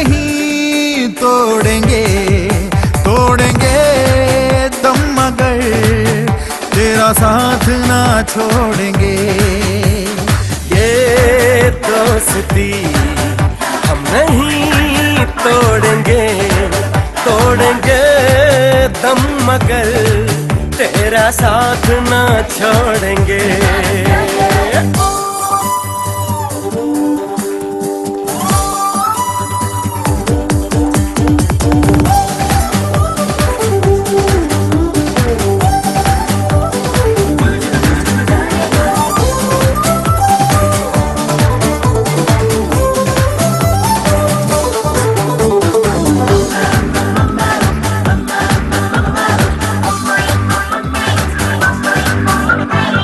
नहीं तोड़ेंगे, तोड़ेंगे दम मगर तेरा साथ ना छोड़ेंगे। ये दोस्ती हम नहीं तोड़ेंगे, तोड़ेंगे दम मगर तेरा साथ ना छोड़ेंगे।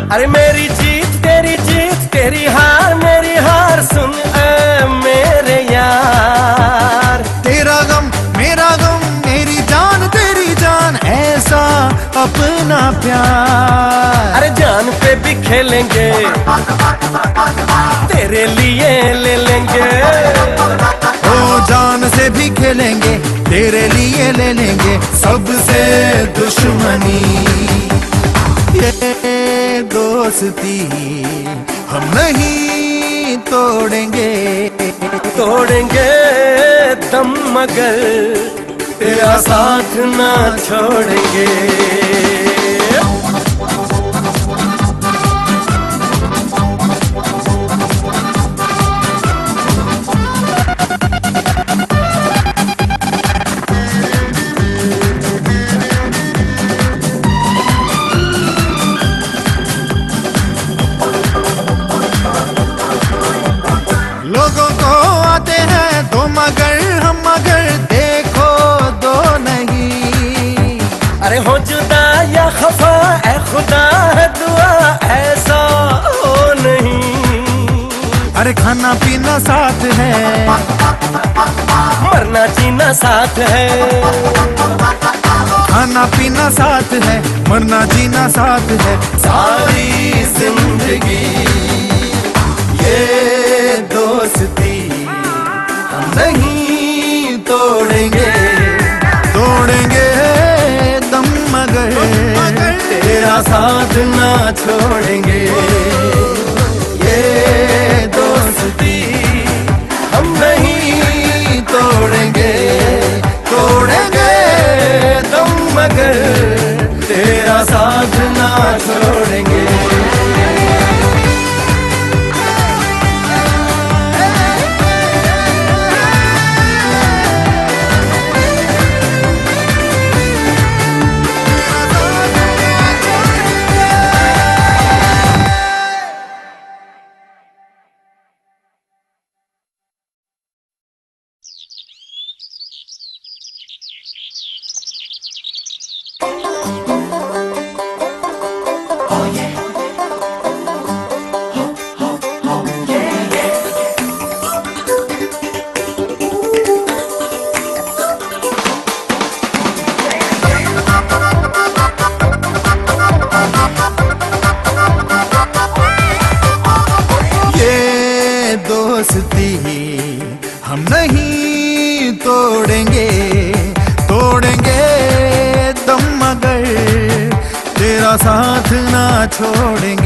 अरे मेरी जीत तेरी हार मेरी हार, सुन ए मेरे यार। तेरा गम मेरी जान तेरी जान, ऐसा अपना प्यार। अरे जान पे भी खेलेंगे, तेरे लिए ले लेंगे। ओ जान से भी खेलेंगे, तेरे लिए ले लेंगे सबसे दुश्मनी। ये दोस्ती हम नहीं तोड़ेंगे, तोड़ेंगे दम मगर तेरा साथ ना छोड़ेंगे। लोगों को आते हैं दो मगर, हम मगर देखो दो नहीं। अरे हो जुदा या खफा ऐ खुदा है दुआ ऐसा हो नहीं। अरे खाना पीना साथ है, मरना जीना साथ है। खाना पीना साथ है, मरना जीना साथ है सारी जिंदगी। ये दोस्ती हम नहीं तोड़ेंगे, तोड़ेंगे दम मगर तेरा साथ ना छोड़ेंगे। ये दोस्ती हम नहीं तोड़ेंगे, तोड़ेंगे दम मगर तेरा साथ ना छोड़ेंगे। दोस्ती हम नहीं तोड़ेंगे, तोड़ेंगे दम मगर तेरा साथ ना छोड़ेंगे।